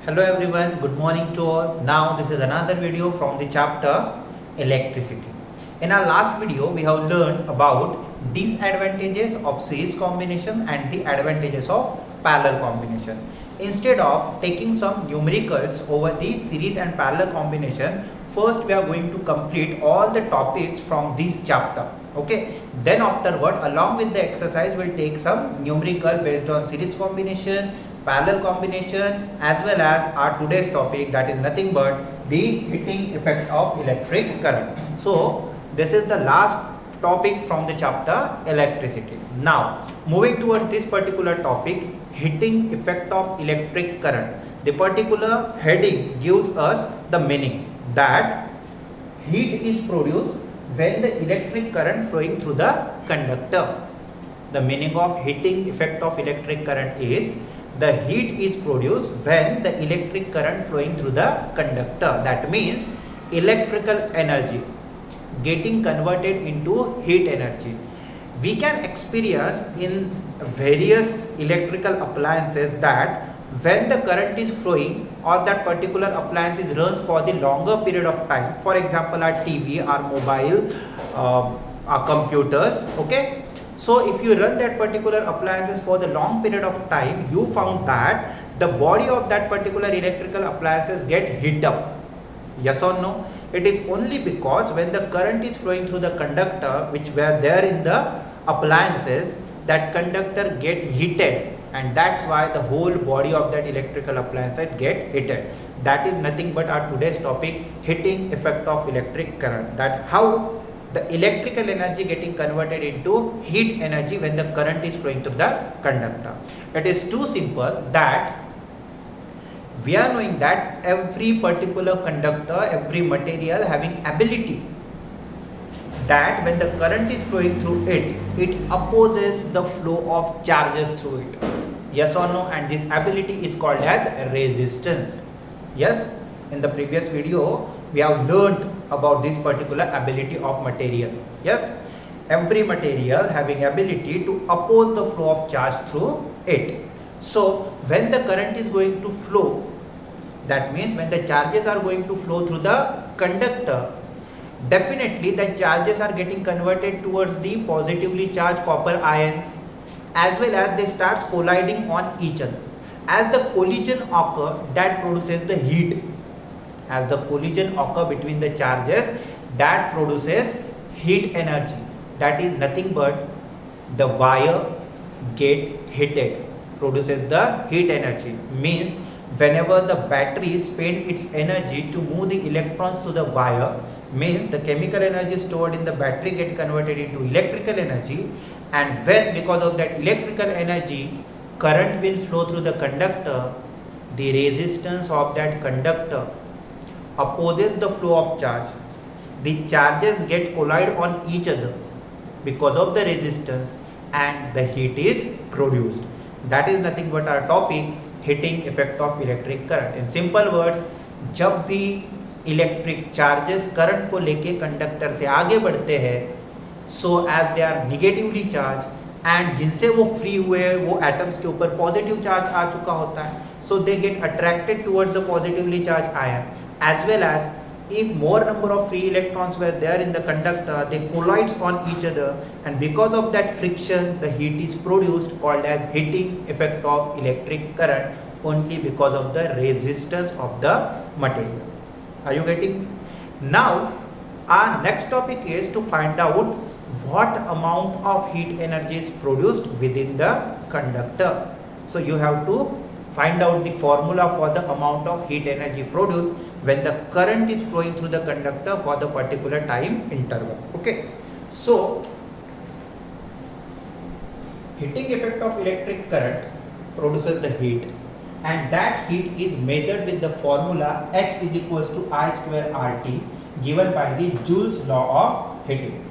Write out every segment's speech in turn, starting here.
Hello everyone, good morning to all. Now this is another video from the chapter electricity. In our last video we have learned about disadvantages of series combination and the advantages of parallel combination. Instead of taking some numericals over the series and parallel combination, first we are going to complete all the topics from this chapter. Okay, then afterward along with the exercise we'll take some numerical based on series combination, parallel combination, as well as our today's topic, that is nothing but the heating effect of electric current. So this is the last topic from the chapter electricity. Now moving towards this particular topic, heating effect of electric current. The particular heading gives us the meaning that heat is produced when the electric current flowing through the conductor. The meaning of heating effect of electric current is the heat is produced when the electric current flowing through the conductor. That means electrical energy getting converted into heat energy. We can experience in various electrical appliances that when the current is flowing or that particular appliance runs for the longer period of time, for example our TV, our mobile, our computers, okay. So if you run that particular appliances for the long period of time, you found that the body of that particular electrical appliances get heat up. Yes or no? It is only because when the current is flowing through the conductor which were there in the appliances, that conductor get heated, and that's why the whole body of that electrical appliance get heated. That is nothing but our today's topic, heating effect of electric current. That how the electrical energy getting converted into heat energy when the current is flowing through the conductor. It is too simple that we are knowing that every particular conductor, every material having ability that when the current is flowing through it, it opposes the flow of charges through it. Yes or no? And this ability is called as resistance. Yes, in the previous video we have learned about this particular ability of material. Yes, every material having ability to oppose the flow of charge through it. So when the current is going to flow, that means when the charges are going to flow through the conductor, definitely the charges are getting converted towards the positively charged copper ions, as well as they start colliding on each other. As the collision occur, that produces the heat. As the collision occur between the charges, that produces heat energy. That is nothing but the wire get heated, produces the heat energy. Means whenever the battery spend its energy to move the electrons to the wire, means the chemical energy stored in the battery get converted into electrical energy, and when because of that electrical energy current will flow through the conductor, the resistance of that conductor opposes the flow of charge. The charges get collide on each other because of the resistance, and the heat is produced. That is nothing but our topic, heating effect of electric current. In simple words, जब भी electric charges current को लेके conductor से आगे बढ़ते हैं, so as they are negatively charge, and जिनसे वो फ्री हुए वो एटम्स के ऊपर पॉजिटिव चार्ज आ चुका होता है, so they get attracted toward the positively charge ion, as well as if more number of free electrons were there in the conductor, they collides on each other, and because of that friction the heat is produced, called as heating effect of electric current, only because of the resistance of the material. Are you getting? Now our next topic is to find out what amount of heat energy is produced within the conductor. So you have to find out the formula for the amount of heat energy produced when the current is flowing through the conductor for the particular time interval. Okay, so heating effect of electric current produces the heat, and that heat is measured with the formula H is equals to I square RT, given by the Joule's law of heating.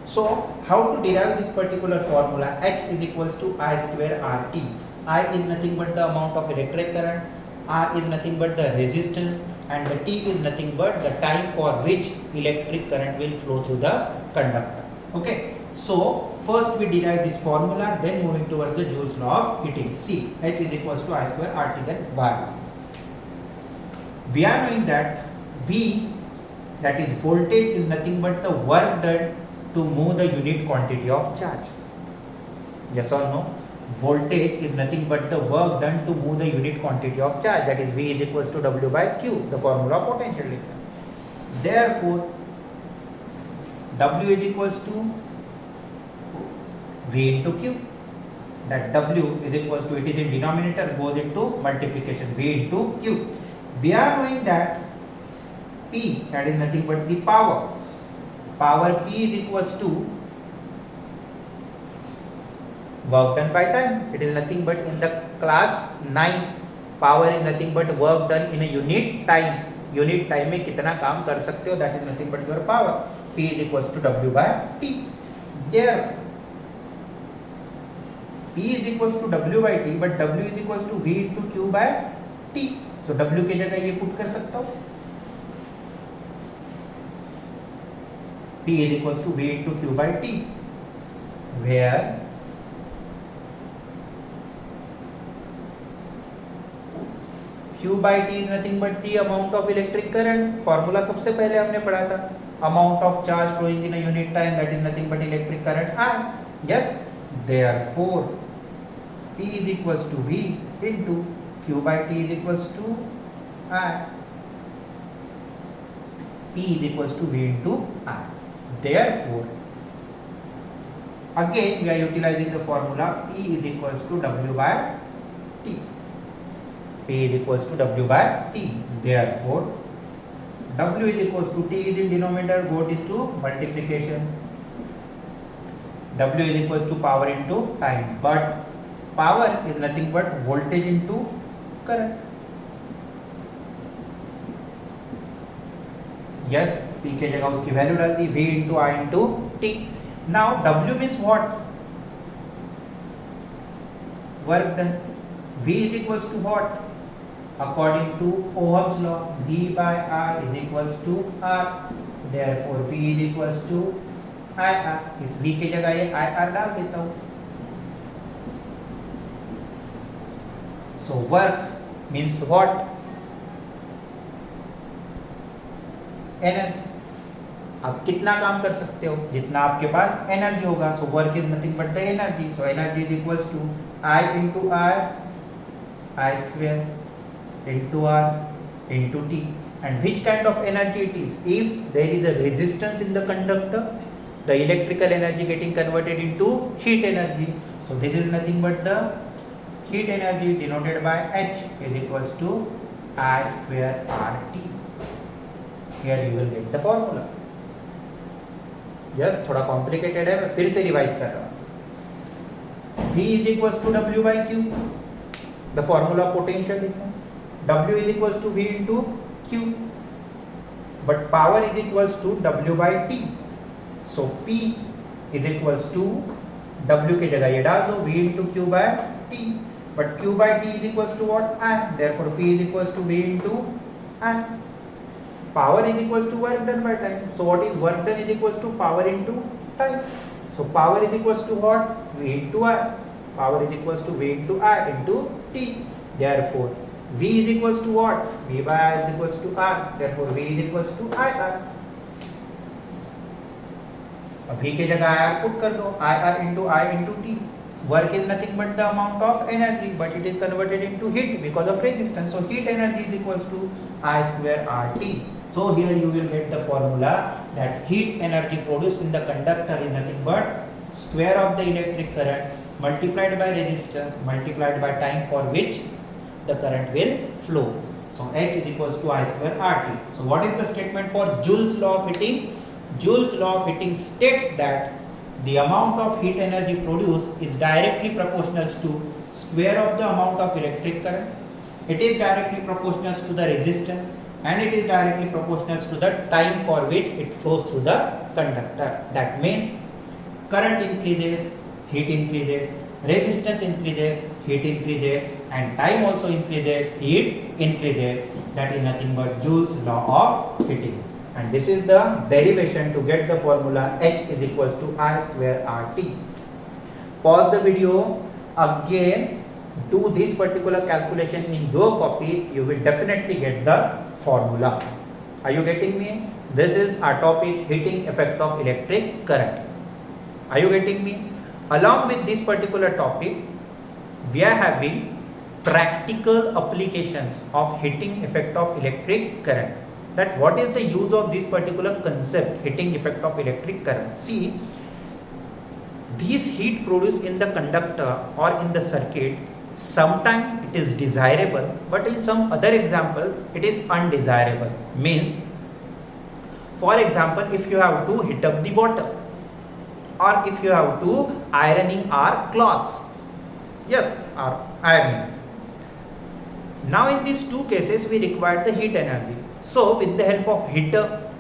So how to derive this particular formula? H is equals to I square RT. I is nothing but the amount of electric current, R is nothing but the resistance, and the T is nothing but the time for which electric current will flow through the conductor. Okay, so first we derive this formula, then moving towards the Joule's law of heating. See, H is equals to I square RT, then Y. we are knowing that V, that is voltage, is nothing but the work done to move the unit quantity of charge. Yes or no? Voltage is nothing but the work done to move the unit quantity of charge, that is V is equals to W by Q, the formula of potential difference. Therefore, W is equals to V into Q. That W is equals to, it is in denominator, goes into multiplication, V into Q. We are knowing that P, that is nothing but the power. Power P is equals to work done by time. It is nothing but in the class 9, power is nothing but work done in a unit time. Unit time में कितना काम कर सकते हो, that is nothing but your power. P is equals to W by T. Therefore, P is equals to W by T, but W is equals to V into Q by T. So W की जगह ये put कर सकता हूँ. P is equals to V into Q by T, where Q by T is nothing but the amount of electric current. Formula सबसे पहले हमने पढ़ा था. Amount of charge flowing in a unit time, that is nothing but electric current I. Yes. Therefore, P is equals to V into Q by T is equals to I. P is equals to V into I. Therefore, again we are utilizing the formula P is equals to W by T. P is equals to W by T. Therefore, W is equals to T is in denominator, goes into multiplication. W is equals to power into time. But power is nothing but voltage into current. Yes, P के जगह उसकी value डाल दी, V into I into T. Now W means what? Work done. V is equals to what? According to Ohm's law, V by I is equals to R. Therefore, V is equals to IR. इस V के जगह ये IR डाल देता हूँ. So work means what? Energy. आप कितना काम कर सकते हो? जितना आपके पास एनर्जी होगा. So work is nothing but the energy. So energy is equals to I into I square into R into T. And which kind of energy it is? If there is a resistance in the conductor, the electrical energy getting converted into heat energy. So this is nothing but the heat energy denoted by H is equals to I square RT. Here you will get the formula. Yes, थोड़ा complicated है, मैं फिर से revise कर रहा हूँ. V is equals to W by Q, the formula of potential difference. W is equals to V into Q, but power is equals to W by T. So P is equals to W के जगह ये डाल दो, V into Q by T. But Q by T is equals to what? I. Therefore P is equals to V into I. Power is equals to work done by time. So what is work done is equals to power into time. So power is equals to what? V into I. Power is equals to V into I into T. Therefore V is equals to what? V by I is equals to R. Therefore V is equals to IR. अब V के जगह IR put कर दो. IR into I into T. Work is nothing but the amount of energy, but it is converted into heat because of resistance. So heat energy is equals to I square RT. So here you will get the formula that heat energy produced in the conductor is nothing but square of the electric current multiplied by resistance multiplied by time for which the current will flow. So H is equals to I square RT. So what is the statement for Joule's law of heating? Joule's law of heating states that the amount of heat energy produced is directly proportional to square of the amount of electric current. It is directly proportional to the resistance and it is directly proportional to the time for which it flows through the conductor. That means current increases, heat increases, resistance increases, heat increases, and time also increases, heat increases. That is nothing but Joule's law of heating. And this is the derivation to get the formula H is equals to I square RT. Pause the video, again do this particular calculation in your copy, you will definitely get the formula. Are you getting me? This is our topic, heating effect of electric current. Are you getting me? Along with this particular topic, we are having practical applications of heating effect of electric current. That what is the use of this particular concept, heating effect of electric current? See, this heat produced in the conductor or in the circuit, sometimes it is desirable, but in some other example it is undesirable. Means, for example, if you have to heat up the water, or if you have to ironing our clothes, yes, or ironing. Now in these two cases we require the heat energy. So with the help of heater,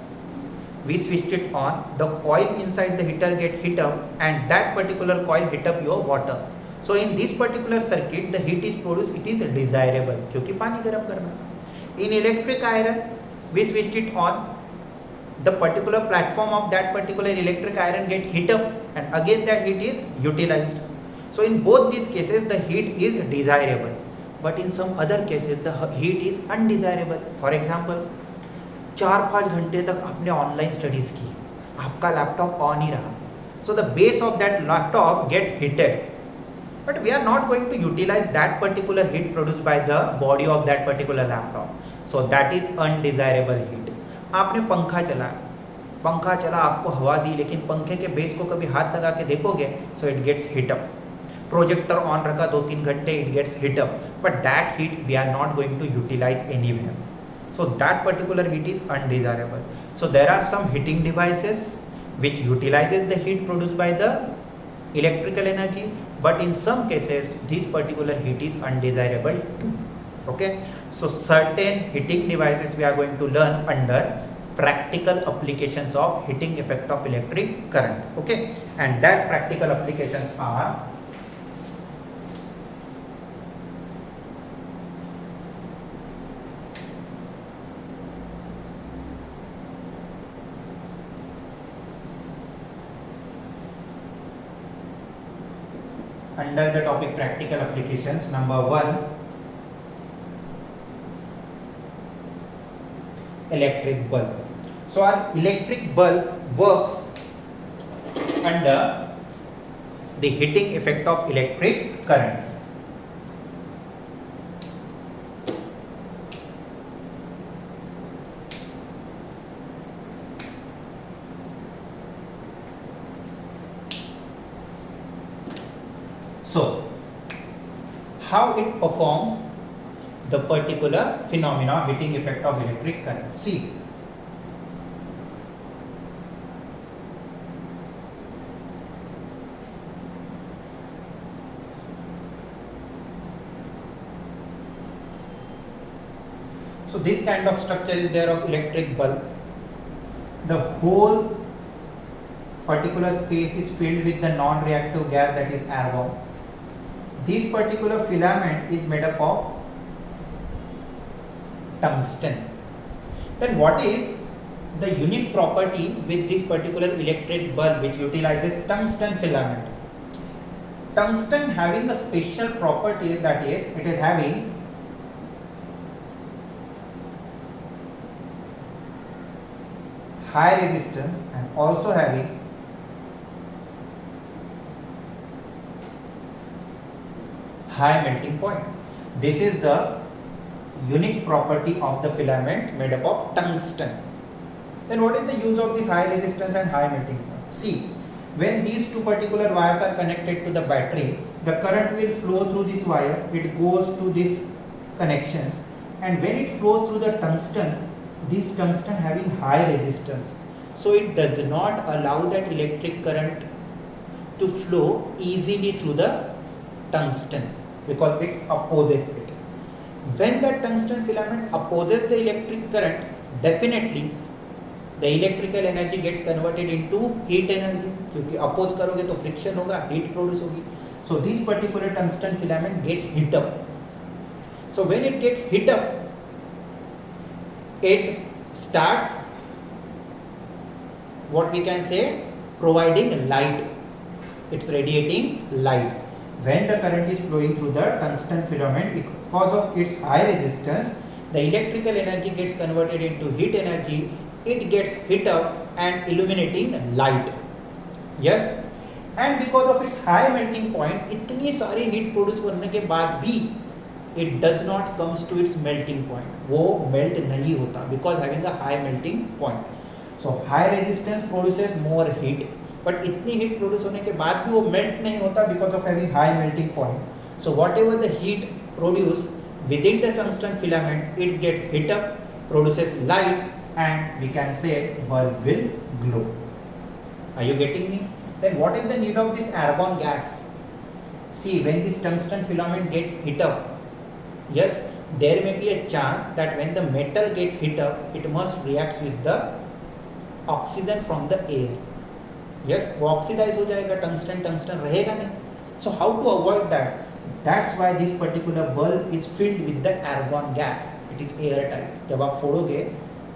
we switched it on, the coil inside the heater get heat up, and that particular coil heat up your water. So in this particular circuit, the heat is produced, it is desirable, क्योंकि पानी गर्म करना था. In electric iron, we switched it on, the particular platform of that particular electric iron get heat up, and again that heat is utilized. So in both these cases, the heat is desirable, but in some other cases, the heat is undesirable. For example, 4-5 घंटे तक आपने online studies की, आपका laptop on ही रहा, so the base of that laptop gate heated, but we are not going to utilize that particular heat produced by the body of that particular laptop, so that is undesirable heat. आपने पंखा चला, आपको हवा दी, लेकिन पंखे के base को कभी हाथ लगा के देखोगे, so it gets heat up. Projector on रखा 2-3 घंटे, it gets heat up, but that heat we are not going to utilize anywhere. So that particular heat is undesirable. So there are some heating devices which utilizes the heat produced by the electrical energy, but in some cases this particular heat is undesirable too. Okay, so certain heating devices we are going to learn under practical applications of heating effect of electric current. Okay, and that practical applications are under the topic practical applications. Number 1, electric bulb. So our electric bulb works under the heating effect of electric current. So, how it performs the particular phenomena, heating effect of electric current? See, so this kind of structure is there of electric bulb. The whole particular space is filled with the non-reactive gas, that is argon. This particular filament is made up of tungsten. Then what is the unique property with this particular electric bulb which utilizes tungsten filament? Tungsten having a special property, that is, it is having high resistance and also having high melting point. This is the unique property of the filament made up of tungsten. Then what is the use of this high resistance and high melting point? See, when these two particular wires are connected to the battery, the current will flow through this wire, it goes to these connections, and when it flows through the tungsten, this tungsten having high resistance, so it does not allow that electric current to flow easily through the tungsten, because it opposes it. When that tungsten filament opposes the electric current, definitely the electrical energy gets converted into heat energy, क्योंकि oppose करोगे तो friction होगा, heat produce होगी. So this particular tungsten filament get heat up. So when it get heat up, it starts, what we can say, providing light. It's radiating light. when the current is flowing through the tungsten filament, because of its high resistance, the electrical energy gets converted into heat energy. It gets heat up and illuminating light. Yes, and because of its high melting point, इतनी सारी heat produce करने के बाद भी it does not comes to its melting point. वो melt नहीं होता because having a high melting point. So high resistance produces more heat, but इतनी heat produce होने के बाद भी वो melt नहीं होता because of having high melting point. So whatever the heat produced within the tungsten filament, it gets heat up, produces light, and we can say bulb will glow. Are you getting me? Then what is the need of this argon gas? See, when this tungsten filament get heat up, yes, there may be a chance that when the metal get heat up, it must react with the oxygen from the air. Yes, वो oxidize हो जाएगा, tungsten रहेगा नहीं. So how to avoid that? That's why this particular bulb is filled with the argon gas. It is airtight. जब आप फोड़ोगे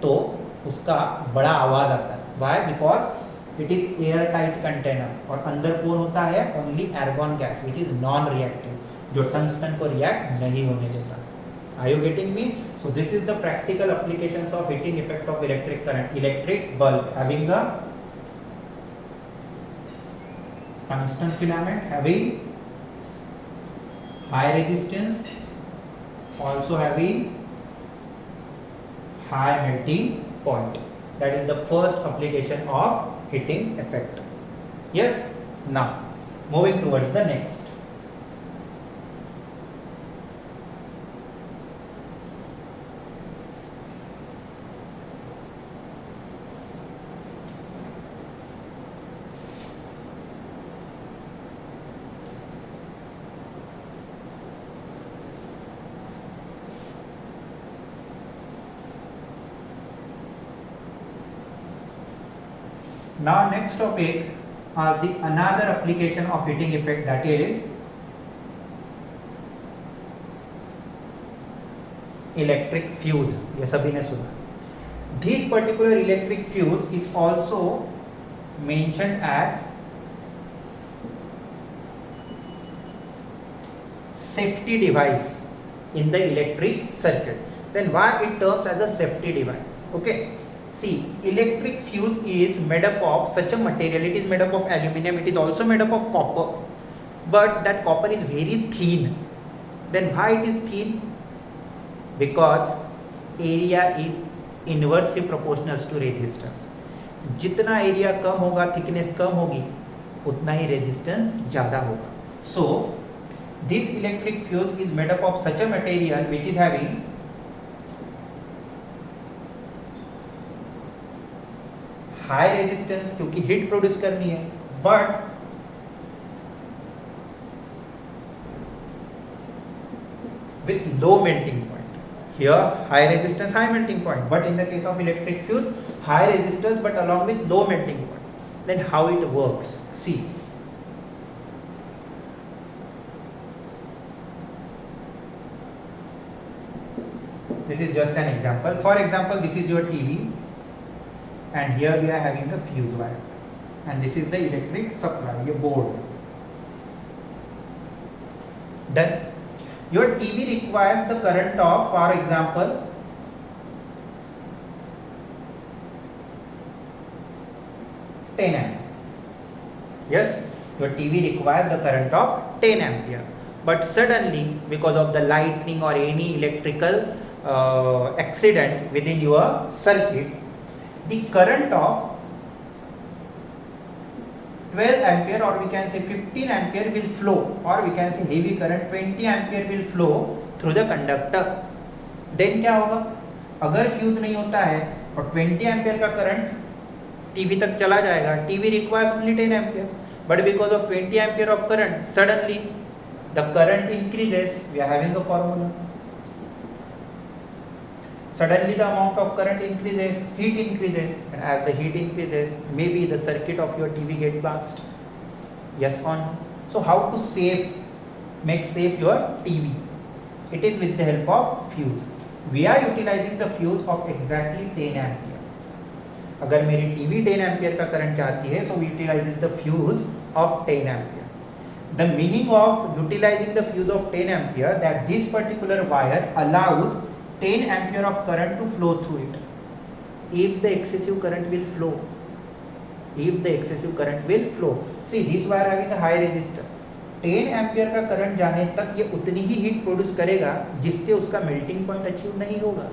तो उसका बड़ा आवाज आता है. Why? Because it is airtight container और अंदर कौन होता है? Only argon gas, which is non-reactive, जो tungsten को react नहीं होने देता. Are you getting me? So this is the practical applications of heating effect of electric current. Electric bulb having a tungsten filament having high resistance, also having high melting point. That is the first application of heating effect. Yes. Now moving towards the next. Now next topic are the another application of heating effect, that is electric fuse. ये सभी ने सुना. This particular electric fuse is also mentioned as safety device in the electric circuit. Then why it terms as a safety device? Okay. See, electric fuse is made up of such a material. It is made up of aluminum. It is also made up of copper. But that copper is very thin. Then why it is thin? Because area is inversely proportional to resistance. जितना area कम होगा, thickness कम होगी, उतना ही resistance ज़्यादा होगा. So, this electric fuse is made up of such a material which is having high resistance क्योंकि heat produce करनी है, but with low melting point. Here high resistance, high melting point, but in the case of electric fuse, high resistance but along with low melting point. Then how it works? See, this is just an example. For example, this is your TV. And here we are having a fuse wire, and this is the electric supply, your board. Then your TV requires the current of, for example, 10 ampere. Yes, your TV requires the current of 10 ampere. But suddenly, because of the lightning or any electrical accident within your circuit, the current of 12 ampere or we can say 15 ampere will flow, or we can say heavy current 20 ampere will flow through the conductor. Then क्या होगा? अगर fuse नहीं होता है और 20 ampere का current TV तक चला जाएगा, TV requires only 10 ampere, but because of 20 ampere of current, suddenly the current increases. We are having a formula. Suddenly the amount of current increases, heat increases, and as the heat increases, maybe the circuit of your TV get burst. Yes or no? So how to make safe your TV? It is with the help of fuse. We are utilizing the fuse of exactly 10 ampere. अगर मेरी TV 10 ampere का current चाहती है, so we utilize the fuse of 10 ampere. the meaning of utilizing the fuse of 10 ampere, that this particular wire allows 10 ampere of current to flow through it. If the excessive current will flow, see this wire having a high resistance, 10 ampere का current जाने तक ये उतनी ही heat produce करेगा जिससे उसका melting point achieve नहीं होगा,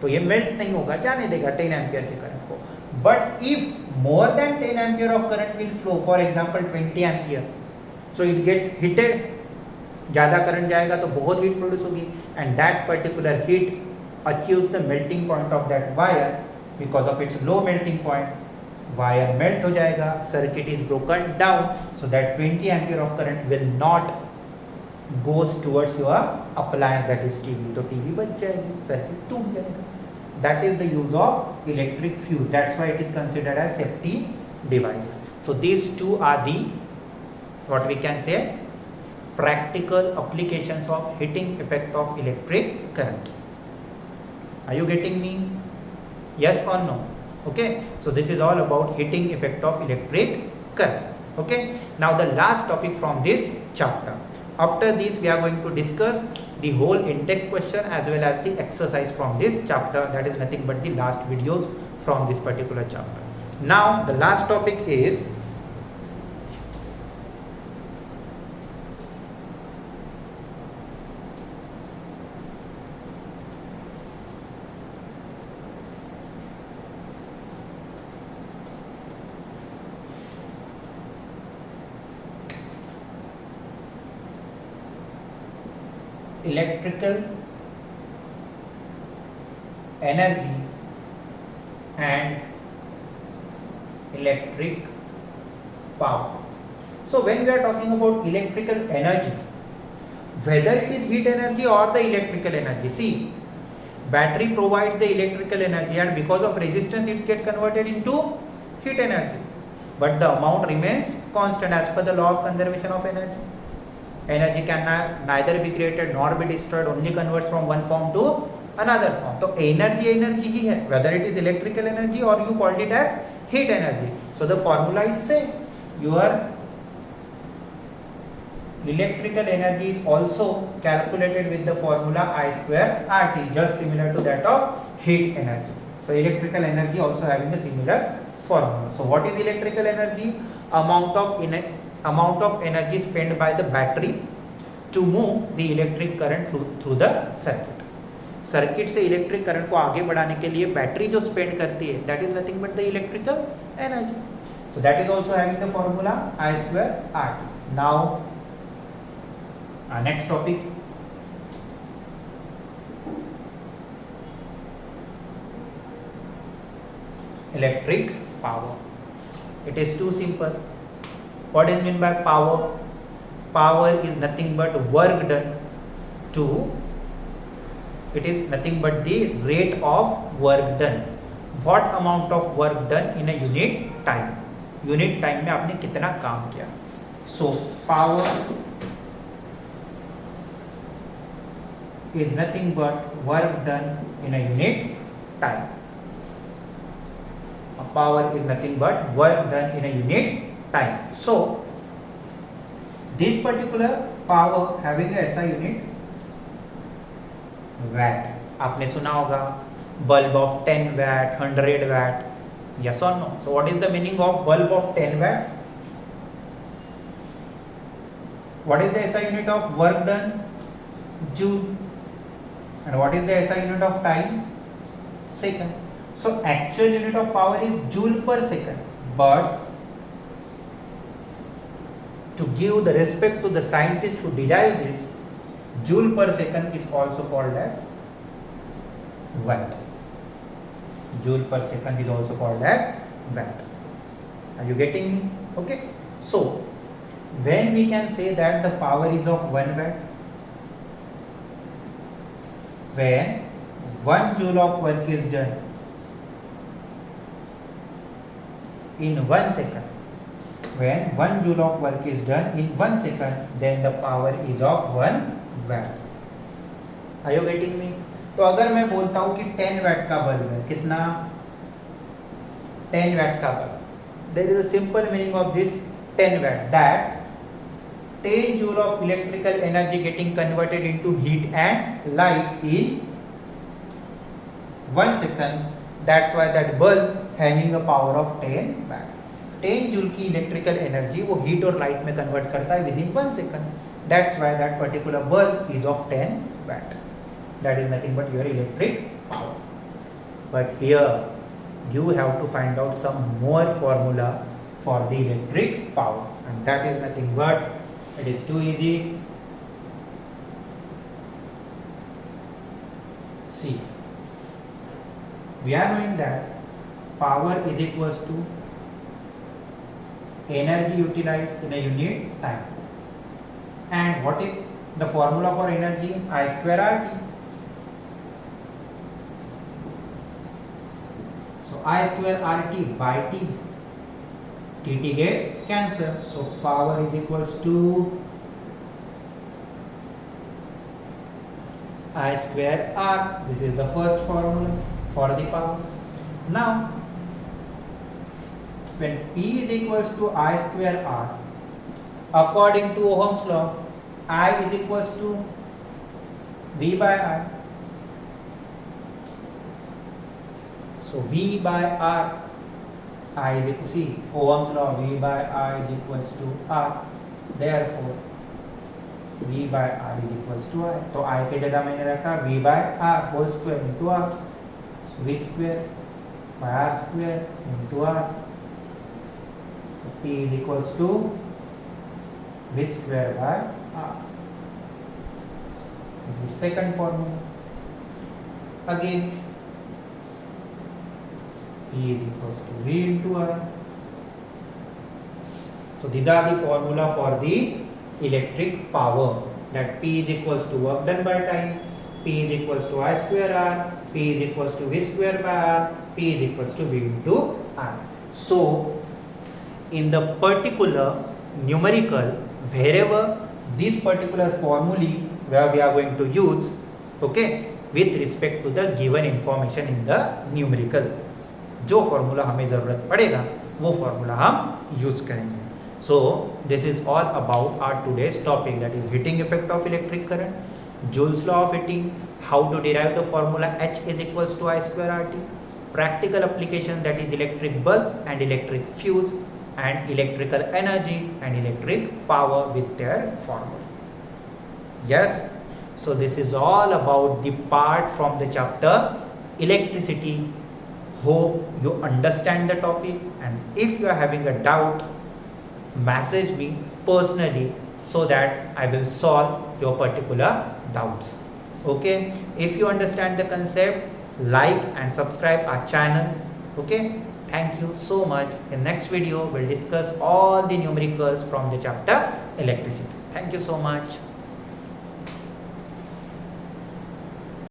तो ये मेल्ट नहीं होगा, जाने देगा 10 एम्पियर के करंट को. But if more than 10 ampere of current will flow, for example 20 ampere, so it gets heated, ज़्यादा करंट जाएगा तो बहुत हीट प्रोड्यूस होगी, and that particular heat achieves the melting point of that wire. Because of its low melting point, wire melt हो जाएगा, circuit is broken down, so that 20 ampere of current will not goes towards your appliance, that is TV. तो TV बच जाएगी, circuit टूट जाएगा. That is the use of electric fuse. That's why it is considered as safety device. So these two are the what we can say practical applications of heating effect of electric current. Are you getting me? Yes or no? Okay, so this is all about heating effect of electric current. Okay, now the last topic from this chapter. After this we are going to discuss the whole in-text question as well as the exercise from this chapter. That is nothing but the last videos from this particular chapter. Now the last topic is electrical energy and electric power. So when we are talking about electrical energy, whether it is heat energy or the electrical energy, see, battery provides the electrical energy and because of resistance it gets converted into heat energy, but the amount remains constant as per the law of conservation of energy. Energy can neither be created nor be destroyed, only converts from one form to another form. So energy ही है, whether it is electrical energy or you called it as heat energy. So the formula is same. Your electrical energy is also calculated with the formula I square RT, just similar to that of heat energy. So electrical energy also having a similar formula. So what is electrical energy? Amount of energy spent by the battery to move the electric current through the circuit. Circuit से electric current को आगे बढ़ाने के लिए battery जो spend करती है, that is nothing but the electrical energy. So that is also having the formula I square R T. Now next topic, electric power. It is too simple. What is meant by power? Power is nothing but work done to, it is nothing but the rate of work done. What amount of work done in a unit time? Unit time में आपने कितना काम किया. So power is nothing but work done in a unit time. Power is nothing but work done in a unit time. So this particular power having a SI unit, watt. आपने सुना होगा bulb of 10 watt, 100 watt. Yes or no? So what is the meaning of bulb of 10 watt? What is the SI unit of work done? Joule. And what is the SI unit of time? Second. So actual unit of power is joule per second, but to give the respect to the scientist who derived this, joule per second is also called as watt. Joule per second is also called as watt. Are you getting me? Okay. So when we can say that the power is of 1 watt, when 1 joule of work is done in 1 second. When 1 joule of work is done in 1 second, then the power is of 1 watt. Are you getting me? तो अगर मैं बोलता हूँ कि 10 watt का bulb है, कितना? 10 watt का bulb. There is a simple meaning of this 10 watt, that 10 joule of electrical energy getting converted into heat and light in 1 second. That's why that bulb having a power of 10 watt. 10 joule की electrical energy वो heat और light में convert करता है within 1 second. That's why that particular bulb is of 10 watt. That is nothing but your electric power. But here you have to find out some more formula for the electric power, and that is nothing but, it is too easy. See, we are knowing that power is equals to energy utilized in a unit time. And what is the formula for energy? I square RT. So I square RT by T. T get cancel. So power is equals to I square R. This is the first formula for the power. Now, when P is equals to I square R, according to Ohm's law, I is equals to V by I. So V by R, I is equal to, see, Ohm's law, V by I is equals to R. Therefore, V by R is equals to I. तो I के जगह मैंने रखा V by R whole square into R. So V square by R square into R. So P is equals to V square by R. This is second formula. Again, P is equals to V into I. So these are the formula for the electric power, that P is equals to work done by time, P is equals to I square R, P is equals to V square by R, P is equals to V into R. So in the particular numerical, wherever this particular formulae where we are going to use, okay, with respect to the given information in the numerical, जो formula हमें ज़रूरत पड़ेगा वो formula हम use करेंगे. So this is all about our today's topic, that is heating effect of electric current, Joule's law of heating, how to derive the formula H is equals to I square RT, practical application, that is electric bulb and electric fuse, and electrical energy and electric power with their formula. Yes, so this is all about the part from the chapter electricity. Hope you understand the topic, and if you are having a doubt, message me personally so that I will solve your particular doubts. Okay, if you understand the concept, like and subscribe our channel. Okay, thank you so much. In next video we'll discuss all the numericals from the chapter electricity. Thank you so much.